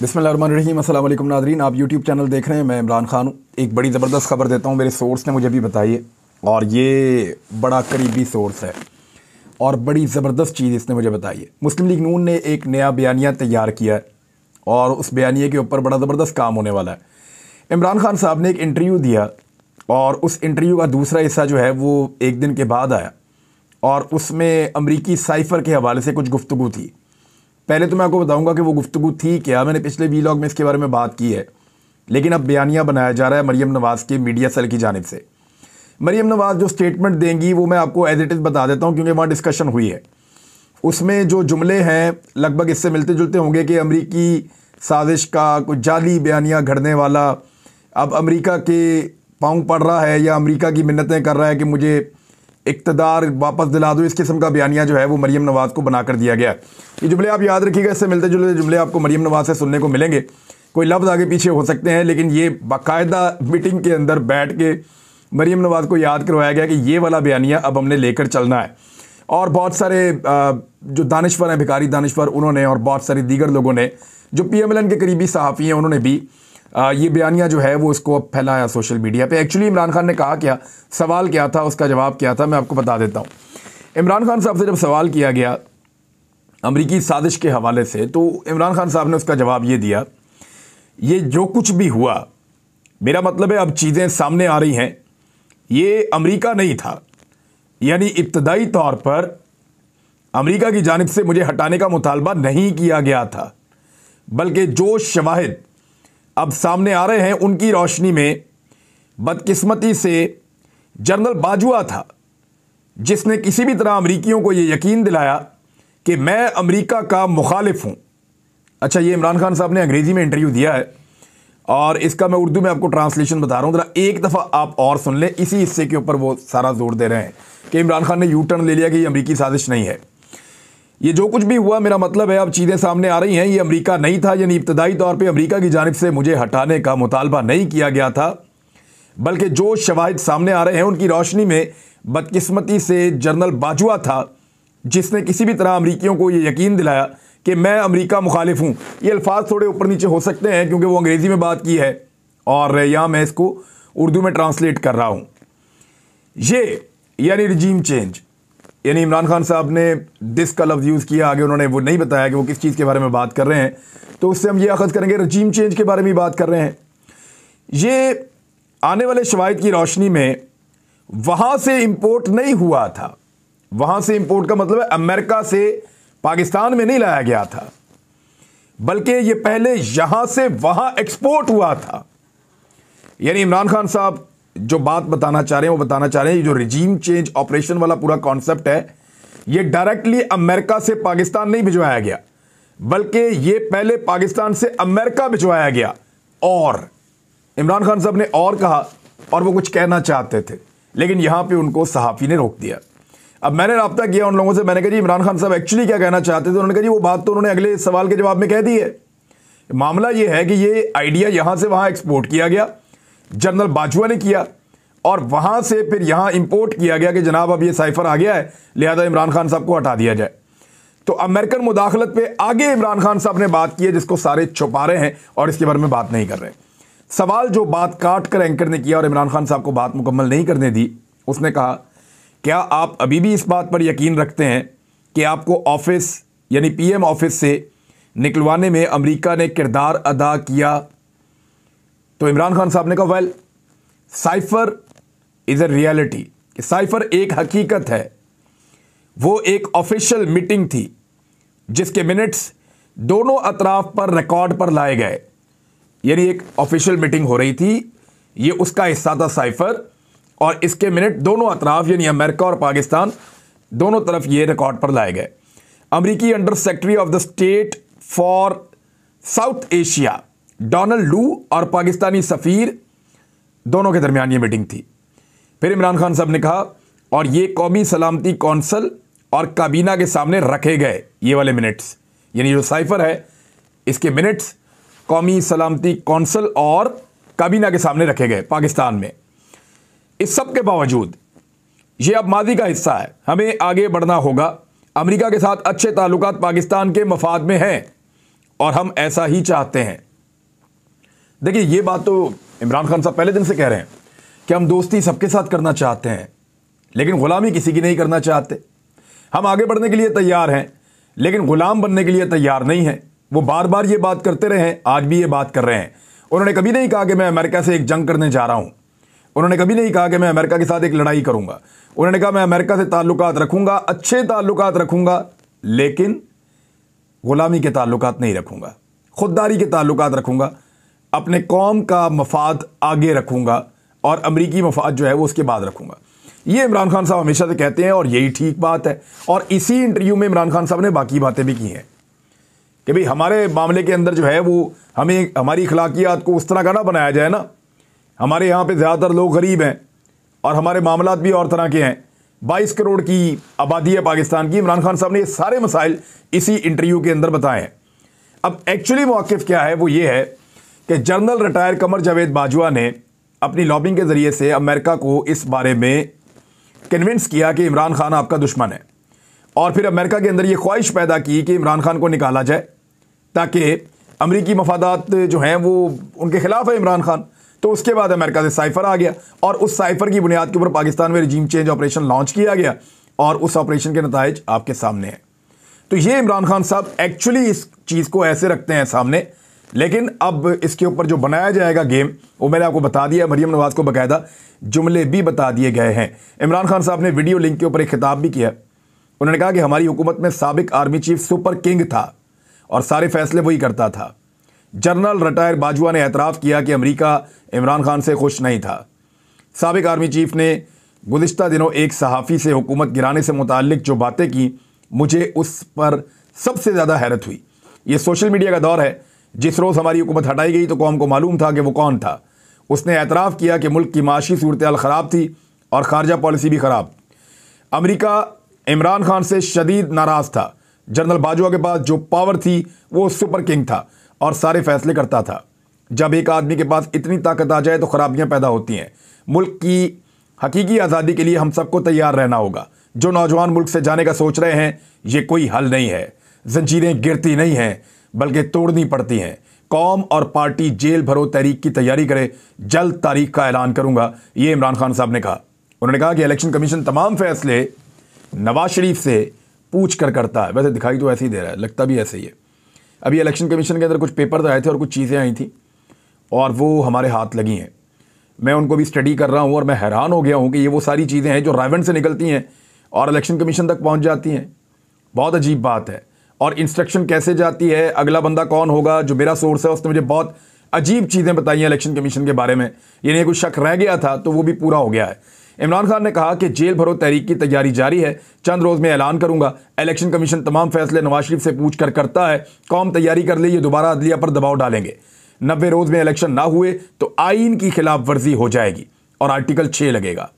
बिस्मिल्लाहिर्रहमानिर्रहीम। अस्सलाम वालेकुम नाज़रीन, आप यूट्यूब चैनल देख रहे हैं। मैं इमरान खान हूँ। एक बड़ी ज़बरदस्त खबर देता हूँ, मेरे सोर्स ने मुझे भी बताई है और ये बड़ा करीबी सोर्स है और बड़ी ज़बरदस्त चीज़ इसने मुझे बताई है। मुस्लिम लीग नून ने एक नया बयानिया तैयार किया है और उस बयानिए के ऊपर बड़ा ज़बरदस्त काम होने वाला है। इमरान खान साहब ने एक इंटरव्यू दिया और उस इंटरव्यू का दूसरा हिस्सा जो है वो एक दिन के बाद आया और उसमें अमरीकी साइफ़र के हवाले से कुछ गुफ्तगू थी। पहले तो मैं आपको बताऊंगा कि वो गुफ्तगू थी क्या। मैंने पिछले वीलॉग में इसके बारे में बात की है, लेकिन अब बयानिया बनाया जा रहा है मरीम नवाज़ के मीडिया सेल की जानिब से। मरीम नवाज़ जो स्टेटमेंट देंगी वो मैं आपको एज इट इज़ बता देता हूँ, क्योंकि वहाँ डिस्कशन हुई है। उसमें जो जुमले हैं लगभग इससे मिलते जुलते होंगे कि अमरीकी साजिश का कुछ जाली बयानिया घड़ने वाला अब अमरीका के पाँव पड़ रहा है या अमरीका की मिन्नतें कर रहा है कि मुझे इक़्तिदार वापस दिला दो। इस किस्म का बयानिया जो है वो मरीम नवाज़ को बना कर दिया गया है। ये जुमले आप याद रखिएगा, इससे मिलते जुलते जुमले आपको मरीम नवाज़ से सुनने को मिलेंगे। कोई लफ्ज़ आगे पीछे हो सकते हैं, लेकिन ये बाकायदा मीटिंग के अंदर बैठ के मरीम नवाज़ को याद करवाया गया कि ये वाला बयानिया अब हमने लेकर चलना है। और बहुत सारे जो दानिश्वर हैं, भिखारी दानिश्वर, उन्होंने और बहुत सारे दीगर लोगों ने जो PMLN के करीबी सहाफ़ी हैं, उन्होंने भी ये बयानिया जो है वो इसको अब फैलाया सोशल मीडिया पे। एक्चुअली इमरान खान ने कहा क्या, सवाल क्या था, उसका जवाब क्या था, मैं आपको बता देता हूँ। इमरान खान साहब से जब सवाल किया गया अमरीकी साजिश के हवाले से, तो इमरान खान साहब ने उसका जवाब ये दिया, ये जो कुछ भी हुआ, मेरा मतलब है अब चीज़ें सामने आ रही हैं, ये अमरीका नहीं था। यानी इब्तदाई तौर पर अमरीका की जानिब से मुझे हटाने का मुतालबा नहीं किया गया था, बल्कि जो शवाहिद अब सामने आ रहे हैं उनकी रोशनी में बदकिस्मती से जनरल बाजवा था, जिसने किसी भी तरह अमरीकियों को यह यकीन दिलाया कि मैं अमरीका का मुखालिफ हूं। अच्छा, ये इमरान खान साहब ने अंग्रेजी में इंटरव्यू दिया है और इसका मैं उर्दू में आपको ट्रांसलेशन बता रहा हूं, जरा एक दफ़ा आप और सुन लें। इसी हिस्से के ऊपर वो सारा जोर दे रहे हैं कि इमरान खान ने यू टर्न ले लिया कि ये अमरीकी साजिश नहीं है। ये जो कुछ भी हुआ, मेरा मतलब है अब चीज़ें सामने आ रही हैं, ये अमरीका नहीं था। यानी इब्तदाई तौर पे अमरीका की जानिब से मुझे हटाने का मुतालबा नहीं किया गया था, बल्कि जो शवाहिद सामने आ रहे हैं उनकी रोशनी में बदकिस्मती से जनरल बाजवा था, जिसने किसी भी तरह अमरीकियों को ये यकीन दिलाया कि मैं अमरीका मुखालिफ हूँ। ये अल्फाज थोड़े ऊपर नीचे हो सकते हैं क्योंकि वो अंग्रेज़ी में बात की है और यहाँ मैं इसको उर्दू में ट्रांसलेट कर रहा हूँ। ये यानी रजीम चेंज, यानी इमरान खान साहब ने दिस का लफ्ज़ यूज़ किया, आगे उन्होंने वो नहीं बताया कि वो किस चीज़ के बारे में बात कर रहे हैं, तो उससे हम ये अखज़ करेंगे रजीम चेंज के बारे में बात कर रहे हैं। ये आने वाले शवाहिद की रोशनी में वहाँ से इंपोर्ट नहीं हुआ था। वहाँ से इंपोर्ट का मतलब है अमेरिका से पाकिस्तान में नहीं लाया गया था, बल्कि ये पहले यहाँ से वहाँ एक्सपोर्ट हुआ था। यानी इमरान खान साहब जो बात बताना चाह रहे हैं वो बताना चाह रहे हैं, ये जो रजीम चेंज ऑपरेशन वाला पूरा कॉन्सेप्ट है, ये डायरेक्टली अमेरिका से पाकिस्तान नहीं भिजवाया गया, बल्कि ये पहले पाकिस्तान से अमेरिका भिजवाया गया। और इमरान खान साहब ने और कहा और वो कुछ कहना चाहते थे, लेकिन यहां पे उनको सहाफ़ी ने रोक दिया। अब मैंने रब्ता किया उन लोगों से, मैंने कहा जी इमरान खान साहब एक्चुअली क्या कहना चाहते थे। उन्होंने कहा जी वो बात तो उन्होंने अगले सवाल के जवाब में कह दी है। मामला ये है कि ये आइडिया यहां से वहां एक्सपोर्ट किया गया, जनरल बाजवा ने किया, और वहां से फिर यहां इंपोर्ट किया गया कि जनाब अब ये साइफर आ गया है, लिहाजा इमरान खान साहब को हटा दिया जाए। तो अमेरिकन मुदाखलत पे आगे इमरान खान साहब ने बात की है, जिसको सारे छुपा रहे हैं और इसके बारे में बात नहीं कर रहे। सवाल जो बात काट कर एंकर ने किया और इमरान खान साहब को बात मुकम्मल नहीं करने दी, उसने कहा क्या आप अभी भी इस बात पर यकीन रखते हैं कि आपको ऑफिस यानी PM ऑफिस से निकलवाने में अमेरिका ने किरदार अदा किया? तो इमरान खान साहब ने कहा well, cipher is a reality. Cipher एक हकीकत है, वो एक ऑफिशियल मीटिंग थी जिसके मिनट्स दोनों अतराफ पर रिकॉर्ड पर लाए गए। यानी एक ऑफिशियल मीटिंग हो रही थी, ये उसका हिस्सा था साइफर, और इसके मिनट दोनों अतराफ यानी अमेरिका और पाकिस्तान दोनों तरफ ये रिकॉर्ड पर लाए गए। अमरीकी under secretary of the state for south Asia Donald लू और पाकिस्तानी सफीर दोनों के दरमियान ये मीटिंग थी। फिर इमरान खान साहब ने कहा और ये कौमी सलामती कौंसल और काबीना के सामने रखे गए ये वाले मिनट्स, यानी जो साइफर है इसके मिनट्स कौमी सलामती कौंसल और काबीना के सामने रखे गए पाकिस्तान में। इस सब के बावजूद ये अब माजी का हिस्सा है, हमें आगे बढ़ना होगा। अमेरिका के साथ अच्छे ताल्लुकात पाकिस्तान के मफाद में हैं और हम ऐसा ही चाहते हैं। देखिए, ये बात तो इमरान खान साहब पहले दिन से कह रहे हैं कि हम दोस्ती सबके साथ करना चाहते हैं, लेकिन गुलामी किसी की नहीं करना चाहते। हम आगे बढ़ने के लिए तैयार हैं, लेकिन गुलाम बनने के लिए तैयार नहीं हैं। वो बार बार ये बात करते रहे हैं, आज भी ये बात कर रहे हैं। उन्होंने कभी नहीं कहा कि मैं अमेरिका से एक जंग करने जा रहा हूं। उन्होंने कभी नहीं कहा कि मैं अमेरिका के साथ एक लड़ाई करूंगा। उन्होंने कहा मैं अमेरिका से ताल्लुकात रखूंगा, अच्छे ताल्लुकात रखूंगा, लेकिन गुलामी के ताल्लुकात नहीं रखूंगा, खुददारी के ताल्लुकात रखूंगा, अपने कौम का मफाद आगे रखूंगा और अमरीकी मफाद जो है वो उसके बाद रखूंगा। ये इमरान खान साहब हमेशा से कहते हैं और यही ठीक बात है। और इसी इंटरव्यू में इमरान खान साहब ने बाकी बातें भी की हैं कि भाई हमारे मामले के अंदर जो है वो हमें हमारी अखलाकियात को उस तरह का ना बनाया जाए ना। हमारे यहाँ पे ज़्यादातर लोग गरीब हैं और हमारे मामलात भी और तरह के हैं। 22 करोड़ की आबादी है पाकिस्तान की। इमरान खान साहब ने ये सारे मसाइल इसी इंटरव्यू के अंदर बताए हैं। अब एक्चुअली मौक़िफ़ क्या है, वो ये है कि जनरल रिटायर कमर जावेद बाजवा ने अपनी लॉबिंग के ज़रिए से अमेरिका को इस बारे में कन्विंस किया कि इमरान खान आपका दुश्मन है, और फिर अमेरिका के अंदर ये ख्वाहिश पैदा की कि इमरान खान को निकाला जाए ताकि अमरीकी मफादात जो हैं वो उनके खिलाफ है इमरान खान। तो उसके बाद अमेरिका से साइफर आ गया और उस साइफर की बुनियाद के ऊपर पाकिस्तान में रिजीम चेंज ऑपरेशन लॉन्च किया गया और उस ऑपरेशन के नताइज आपके सामने हैं। तो ये इमरान खान साहब एक्चुअली इस चीज़ को ऐसे रखते हैं सामने, लेकिन अब इसके ऊपर जो बनाया जाएगा गेम वो मैंने आपको बता दिया। मरियम नवाज को बाकायदा जुमले भी बता दिए गए हैं। इमरान खान साहब ने वीडियो लिंक के ऊपर एक खिताब भी किया। उन्होंने कहा कि हमारी हुकूमत में साबिक आर्मी चीफ सुपर किंग था और सारे फैसले वही करता था। जनरल रिटायर बाजवा ने एतराफ़ किया कि अमेरिका इमरान खान से खुश नहीं था। साबिक आर्मी चीफ ने गुज़िश्ता दिनों एक सहाफ़ी से हुकूमत गिराने से मुताल्लिक जो बातें की, मुझे उस पर सबसे ज़्यादा हैरत हुई। ये सोशल मीडिया का दौर है। जिस रोज़ हमारी हुकूमत हटाई गई तो कौम को मालूम था कि वो कौन था। उसने एतराफ़ किया कि मुल्क की माशी सूरत-ए-हाल ख़राब थी और ख़ारजा पॉलिसी भी ख़राब। अमेरिका इमरान खान से शदीद नाराज़ था। जनरल बाजवा के पास जो पावर थी वो सुपर किंग था और सारे फैसले करता था। जब एक आदमी के पास इतनी ताकत आ जाए तो खराबियां पैदा होती हैं। मुल्क की हकीकी आज़ादी के लिए हम सबको तैयार रहना होगा। जो नौजवान मुल्क से जाने का सोच रहे हैं, ये कोई हल नहीं है। जंजीरें गिरती नहीं हैं बल्कि तोड़नी पड़ती हैं। कौम और पार्टी जेल भरो तहरीक की तैयारी करे। जल्द तारीख का ऐलान करूंगा, ये इमरान खान साहब ने कहा। उन्होंने कहा कि इलेक्शन कमीशन तमाम फैसले नवाज शरीफ से पूछ कर करता है। वैसे दिखाई तो ऐसे ही दे रहा है, लगता भी ऐसे ही है। अभी इलेक्शन कमीशन के अंदर कुछ पेपर्स आए थे और कुछ चीज़ें आई थी और वो हमारे हाथ लगी हैं। मैं उनको भी स्टडी कर रहा हूँ और मैं हैरान हो गया हूँ कि ये वो सारी चीज़ें हैं जो राइवेंट से निकलती हैं और इलेक्शन कमीशन तक पहुँच जाती हैं। बहुत अजीब बात है। और इंस्ट्रक्शन कैसे जाती है, अगला बंदा कौन होगा। जो मेरा सोर्स है उसने मुझे बहुत अजीब चीज़ें बताई हैं इलेक्शन कमीशन के बारे में। यानी कुछ शक रह गया था तो वो भी पूरा हो गया है। इमरान खान ने कहा कि जेल भरो तहरीक की तैयारी जारी है। चंद रोज़ में ऐलान करूंगा। इलेक्शन कमीशन तमाम फैसले नवाज शरीफ से पूछ कर करता है। कौम तैयारी कर ले, ये दोबारा अदलिया पर दबाव डालेंगे। 90 रोज़ में इलेक्शन ना हुए तो आईन की खिलाफ वर्जी हो जाएगी और आर्टिकल 6 लगेगा।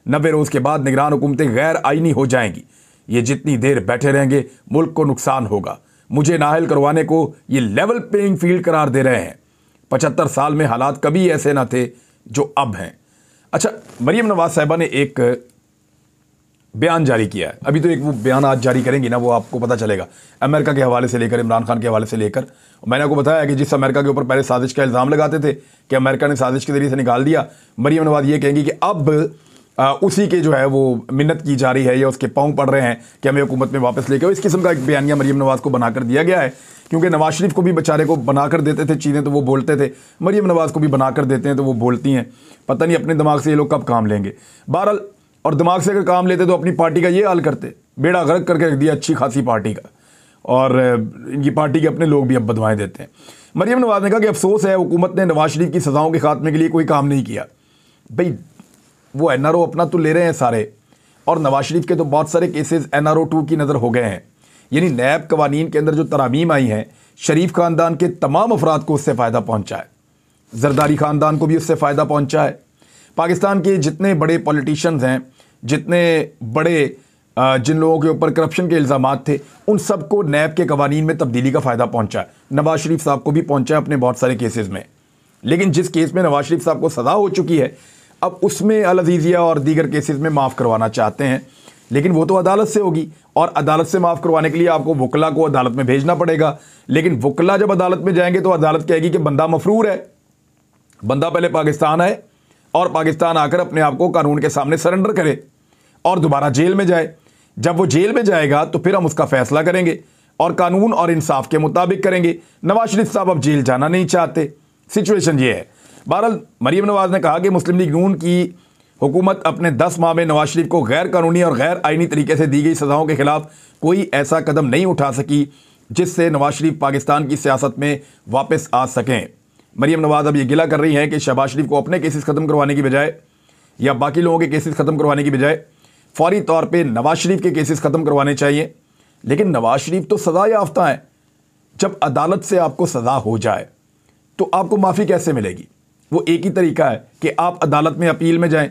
90 रोज़ के बाद निगरान हुकूमतें गैर आईनी हो जाएंगी। ये जितनी देर बैठे रहेंगे मुल्क को नुकसान होगा। मुझे नाअहल करवाने को ये लेवल प्लेइंग फील्ड करार दे रहे हैं। 75 साल में हालात कभी ऐसे ना थे जो अब हैं। अच्छा, मरियम नवाज साहिबा ने एक बयान जारी किया है। अभी तो एक वो बयान आज जारी करेंगी ना, वो आपको पता चलेगा। अमेरिका के हवाले से लेकर, इमरान खान के हवाले से लेकर। मैंने आपको बताया कि जिस अमेरिका के ऊपर पहले साजिश का इल्ज़ाम लगाते थे कि अमेरिका ने साजिश के जरिए से निकाल दिया, मरियम नवाज ये कहेंगी कि अब उसी के जो है वो मिन्नत की जा रही है या उसके पाँव पड़ रहे हैं कि हमें हुकूमत में वापस लेके। इस किस्म का एक बयानिया मरियम नवाज को बनाकर दिया गया है, क्योंकि नवाज शरीफ को भी बेचारे को बनाकर देते थे चीज़ें तो वो बोलते थे, मरियम नवाज को भी बनाकर देते हैं तो वो बोलती हैं। पता नहीं अपने दिमाग से ये लोग कब काम लेंगे। बहरहाल, और दिमाग से अगर काम लेते तो अपनी पार्टी का ये हाल करते, बेड़ा गर्क करके रख दिया अच्छी खासी पार्टी का। और इनकी पार्टी के अपने लोग भी अब बदवाएं देते हैं। मरियम नवाज ने कहा कि अफसोस है हुकूमत ने नवाज शरीफ की सज़ाओं के खात्मे के लिए कोई काम नहीं किया। भाई वो NRO अपना तो ले रहे हैं सारे, और नवाज शरीफ के तो बहुत सारे केसेस NRO 2 की नज़र हो गए हैं। यानी नैब कवानीन के अंदर जो तरामीम आई हैं, शरीफ ख़ानदान के तमाम अफराद को उससे फ़ायदा पहुँचा है। जरदारी ख़ानदान को भी उससे फ़ायदा पहुँचा है। पाकिस्तान के जितने बड़े पॉलिटिशियंस हैं, जितने बड़े जिन लोगों के ऊपर करप्शन के इल्ज़ामात थे, उन सबको नैब के कवानीन में तब्दीली का फ़ायदा पहुँचा है। नवाज शरीफ साहब को भी पहुँचा है अपने बहुत सारे केसेस में। लेकिन जिस केस में नवाज शरीफ साहब को सज़ा हो चुकी है, अब उसमें अल अज़ीज़िया और दीगर केसेस में माफ़ करवाना चाहते हैं। लेकिन वो तो अदालत से होगी, और अदालत से माफ़ करवाने के लिए आपको वकला को अदालत में भेजना पड़ेगा। लेकिन वकला जब अदालत में जाएंगे तो अदालत कहेगी कि बंदा मफरूर है, बंदा पहले पाकिस्तान आए और पाकिस्तान आकर अपने आप को कानून के सामने सरेंडर करे और दोबारा जेल में जाए। जब वो जेल में जाएगा तो फिर हम उसका फैसला करेंगे और कानून और इंसाफ के मुताबिक करेंगे। नवाज शरीफ साहब अब जेल जाना नहीं चाहते, सिचुएशन ये है। बहरहाल मरीम नवाज ने कहा कि मुस्लिम लीग नून की हुकूमत अपने 10 माह में नवाज शरीफ को गैर कानूनी और गैर आईनी तरीके से दी गई सजाओं के खिलाफ कोई ऐसा कदम नहीं उठा सकी जिससे नवाज शरीफ पाकिस्तान की सियासत में वापस आ सकें। मरीम नवाज अब ये गिला कर रही हैं कि शहबाज शरीफ को अपने केसेस खत्म करवाने की बजाय या बाकी लोगों के केसेस खत्म करवाने की बजाय फौरी तौर पे नवाज शरीफ के केसेस खत्म करवाने चाहिए। लेकिन नवाज शरीफ तो सजा याफ्ता है। जब अदालत से आपको सजा हो जाए तो आपको माफ़ी कैसे मिलेगी? वो एक ही तरीका है कि आप अदालत में अपील में जाएं।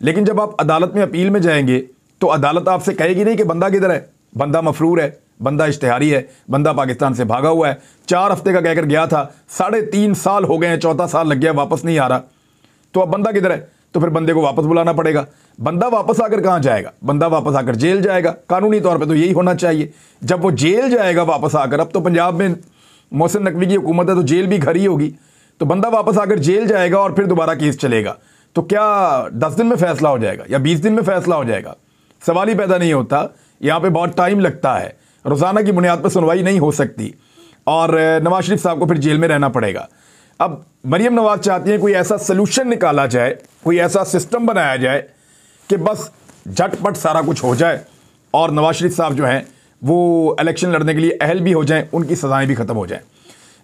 लेकिन जब आप अदालत में अपील में जाएंगे तो अदालत आपसे कहेगी नहीं कि बंदा किधर है, बंदा मफरूर है, बंदा इश्तिहारी है, बंदा पाकिस्तान से भागा हुआ है, 4 हफ्ते का कहकर गया था, 3.5 साल हो गए हैं, 4था साल लग गया, वापस नहीं आ रहा, तो अब बंदा किधर है? तो फिर बंदे को वापस बुलाना पड़ेगा। बंदा वापस आकर कहाँ जाएगा? बंदा वापस आकर जेल जाएगा। कानूनी तौर पे तो यही होना चाहिए। जब वो जेल जाएगा वापस आकर, अब तो पंजाब में मोहसिन नकवी की हुकूमत है तो जेल भी घर ही होगी, तो बंदा वापस आकर जेल जाएगा और फिर दोबारा केस चलेगा। तो क्या 10 दिन में फैसला हो जाएगा या 20 दिन में फैसला हो जाएगा? सवाल ही पैदा नहीं होता। यहाँ पे बहुत टाइम लगता है, रोज़ाना की बुनियाद पर सुनवाई नहीं हो सकती और नवाज शरीफ साहब को फिर जेल में रहना पड़ेगा। अब मरीम नवाज चाहती हैं कोई ऐसा सलूशन निकाला जाए, कोई ऐसा सिस्टम बनाया जाए कि बस झटपट सारा कुछ हो जाए और नवाज शरीफ साहब जो हैं वो इलेक्शन लड़ने के लिए अहल भी हो जाएं, उनकी सज़ाएं भी ख़त्म हो जाएं।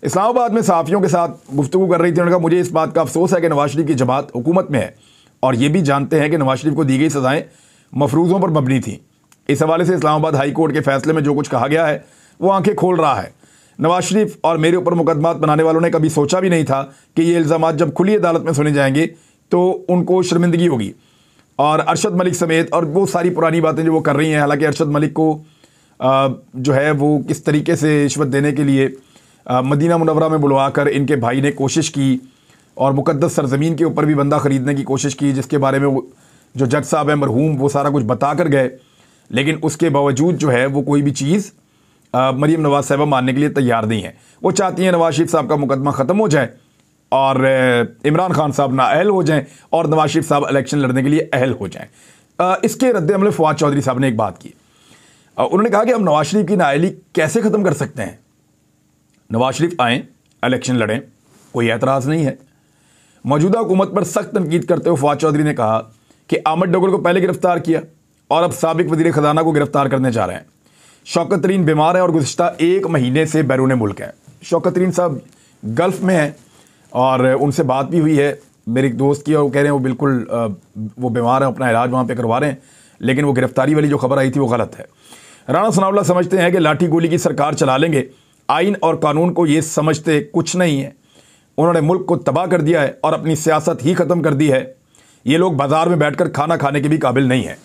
इस्लामाबाद में सहाफ़ियों के साथ गुफ्तगू कर रही थी, उन्होंने कहा मुझे इस बात का अफसोस है कि नवाज शरीफ की जमात हुकूमत में है और ये भी जानते हैं कि नवाज शरीफ को दी गई सज़ाएँ मफरूज़ों पर मबनी थी। इस हवाले से इस्लामाबाद हाई कोर्ट के फैसले में जो कुछ कहा गया है वो आंखें खोल रहा है। नवाज शरीफ और मेरे ऊपर मुकदमात बनाने वालों ने कभी सोचा भी नहीं था कि ये इल्ज़ामात जब खुली अदालत में सुने जाएंगे तो उनको शर्मिंदगी होगी। और अरशद मलिक समेत और वो सारी पुरानी बातें जो वो कर रही हैं, हालांकि अरशद मलिक को जो है वो किस तरीके से रिश्वत देने के लिए मदीना मुनव्वरा में बुलवाकर इनके भाई ने कोशिश की और मुकद्दस सरजमीन के ऊपर भी बंदा ख़रीदने की कोशिश की, जिसके बारे में वो जो जज साहब हैं मरहूम वो सारा कुछ बता कर गए। लेकिन उसके बावजूद जो है वो कोई भी चीज़ मरीम नवाज साहबा मानने के लिए तैयार नहीं है। वो चाहती हैं नवाज शरीफ साहब का मुकदमा ख़त्म हो जाए और इमरान खान साहब नाअहल हो जाएं और नवाज शरीफ साहब इलेक्शन लड़ने के लिए अहल हो जाएं। इसके रद्द-ए-अमल फवाद चौधरी साहब ने एक बात की। उन्होंने कहा कि हम नवाज शरीफ की नाअहली कैसे ख़त्म कर सकते हैं? नवाज शरीफ आएँ, इलेक्शन लड़ें, कोई एतराज़ नहीं है। मौजूदा हुकूमत पर सख्त तनकीद करते हुए फवाद चौधरी ने कहा कि अहमद डोगल को पहले गिरफ्तार किया और अब साबिक वज़ीर ख़जाना को गिरफ्तार करने जा रहे हैं। शौकत तरीन बीमार है और गुज़िश्ता 1 महीने से बैरून मुल्क है। शौकत तरीन साहब गल्फ़ में हैं और उनसे बात भी हुई है मेरे एक दोस्त की, और वो कह रहे हैं वो बिल्कुल वो बीमार हैं, अपना इलाज वहाँ पे करवा रहे हैं, लेकिन वो गिरफ्तारी वाली जो खबर आई थी वो गलत है। राणा सनाउल्लाह समझते हैं कि लाठी गोली की सरकार चला लेंगे, आइन और कानून को ये समझते कुछ नहीं है। उन्होंने मुल्क को तबाह कर दिया है और अपनी सियासत ही ख़त्म कर दी है। ये लोग बाज़ार में बैठकर खाना खाने के भी काबिल नहीं हैं।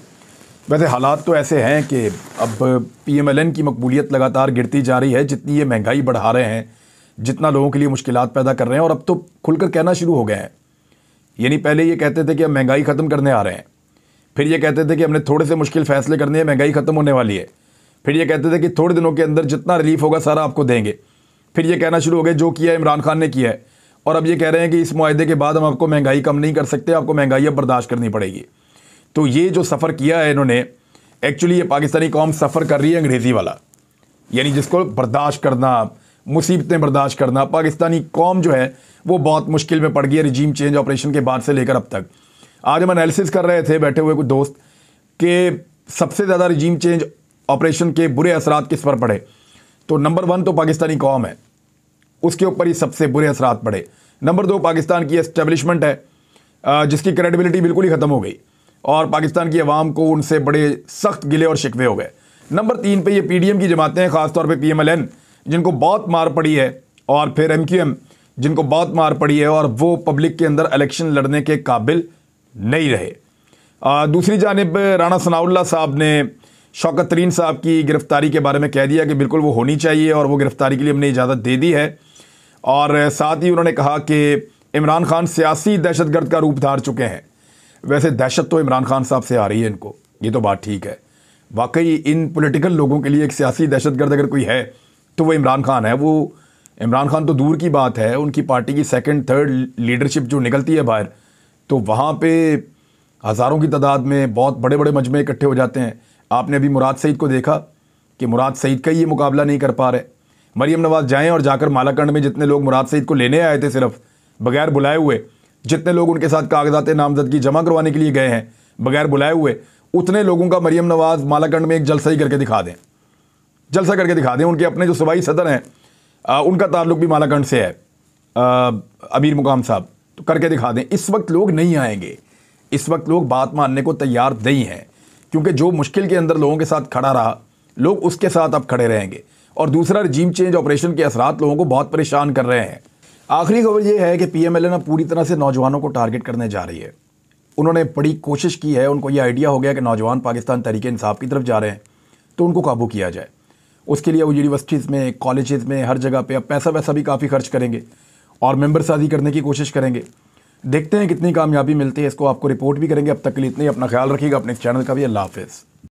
वैसे हालात तो ऐसे हैं कि अब PMLN की मकबूलियत लगातार गिरती जा रही है, जितनी ये महंगाई बढ़ा रहे हैं, जितना लोगों के लिए मुश्किलात पैदा कर रहे हैं, और अब तो खुलकर कहना शुरू हो गए हैं। यानी पहले ये कहते थे कि हम महंगाई ख़त्म करने आ रहे हैं, फिर ये कहते थे कि हमने थोड़े से मुश्किल फ़ैसले करने हैं, महंगाई ख़त्म होने वाली है, फिर ये कहते थे कि थोड़े दिनों के अंदर जितना रिलीफ होगा सारा आपको देंगे, फिर ये कहना शुरू हो गए जो किया इमरान खान ने किया है, और अब ये कह रहे हैं कि इस मुआहदे के बाद हम आपको महंगाई कम नहीं कर सकते, आपको महंगाई अब बर्दाश्त करनी पड़ेगी। तो ये जो सफ़र किया है इन्होंने, एक्चुअली ये पाकिस्तानी कौम सफ़र कर रही है अंग्रेज़ी वाला, यानी जिसको बर्दाश्त करना, मुसीबतें बर्दाश्त करना। पाकिस्तानी कौम जो है वो बहुत मुश्किल में पड़ गई है रिजीम चेंज ऑपरेशन के बाद से लेकर अब तक। आज हम एनालिसिस कर रहे थे बैठे हुए कुछ दोस्त कि सबसे ज़्यादा रिजीम चेंज ऑपरेशन के बुरे असरात किस पर पड़े, तो नंबर 1 तो पाकिस्तानी कौम है, उसके ऊपर ही सबसे बुरे असरात पड़े। नंबर 2 पाकिस्तान की एस्टेब्लिशमेंट है जिसकी क्रेडिबिलिटी बिल्कुल ही ख़त्म हो गई और पाकिस्तान की अवाम को उनसे बड़े सख्त गिले और शिकवे हो गए। नंबर 3 पे ये PDM की जमातें, ख़ासतौर पे PMLN जिनको बहुत मार पड़ी है, और फिर MQM जिनको बहुत मार पड़ी है, और वो पब्लिक के अंदर इलेक्शन लड़ने के काबिल नहीं रहे। दूसरी जानिब राणा सनाउल्लाह साहब ने शौकत तरीन साहब की गिरफ्तारी के बारे में कह दिया कि बिल्कुल वो होनी चाहिए और वो गिरफ्तारी के लिए हमने इजाज़त दे दी है, और साथ ही उन्होंने कहा कि इमरान खान सियासी दहशतगर्द का रूप धार चुके हैं। वैसे दहशत तो इमरान खान साहब से आ रही है इनको, ये तो बात ठीक है, वाकई इन पॉलिटिकल लोगों के लिए एक सियासी दहशतगर्द अगर कोई है तो वो इमरान खान है। वो इमरान खान तो दूर की बात है, उनकी पार्टी की सेकंड थर्ड लीडरशिप जो निकलती है बाहर, तो वहाँ पे हज़ारों की तादाद में बहुत बड़े बड़े मजमे इकट्ठे हो जाते हैं। आपने अभी मुराद सईद को देखा कि मुराद सईद का ये मुकाबला नहीं कर पा रहे। मरीम नवाज जाएं और जाकर मालाकंड में जितने लोग मुराद सईद को लेने आए थे, सिर्फ बगैर बुलाए हुए, जितने लोग उनके साथ कागजात नामजदगी जमा करवाने के लिए गए हैं बगैर बुलाए हुए, उतने लोगों का मरीम नवाज मालाकंड में एक जलसा ही करके दिखा दें, जलसा करके दिखा दें। उनके अपने जो सूबाई सदर हैं उनका ताल्लुक भी मालाकंड से है, अमीर मुकाम साहब, तो करके दिखा दें। इस वक्त लोग नहीं आएंगे, इस वक्त लोग बात मानने को तैयार नहीं हैं, क्योंकि जो मुश्किल के अंदर लोगों के साथ खड़ा रहा, लोग उसके साथ अब खड़े रहेंगे। और दूसरा, रजीम चेंज ऑपरेशन के असरात लोगों को बहुत परेशान कर रहे हैं। आखिरी खबर यह है कि PMLN ना पूरी तरह से नौजवानों को टारगेट करने जा रही है। उन्होंने बड़ी कोशिश की है, उनको ये आइडिया हो गया कि नौजवान पाकिस्तान तहरीक इंसाफ की तरफ जा रहे हैं, तो उनको काबू किया जाए। उसके लिए वो यूनिवर्सिटीज़ में, कॉलेजेस में, हर जगह पे अब पैसा वैसा भी काफ़ी खर्च करेंगे और मेंबर साजी करने की कोशिश करेंगे। देखते हैं कितनी कामयाबी मिलती है, इसको आपको रिपोर्ट भी करेंगे। अब तक के लिए इतना ही। अपना ख्याल रखिएगा, अपने चैनल का भी। अल्लाह हाफिज़।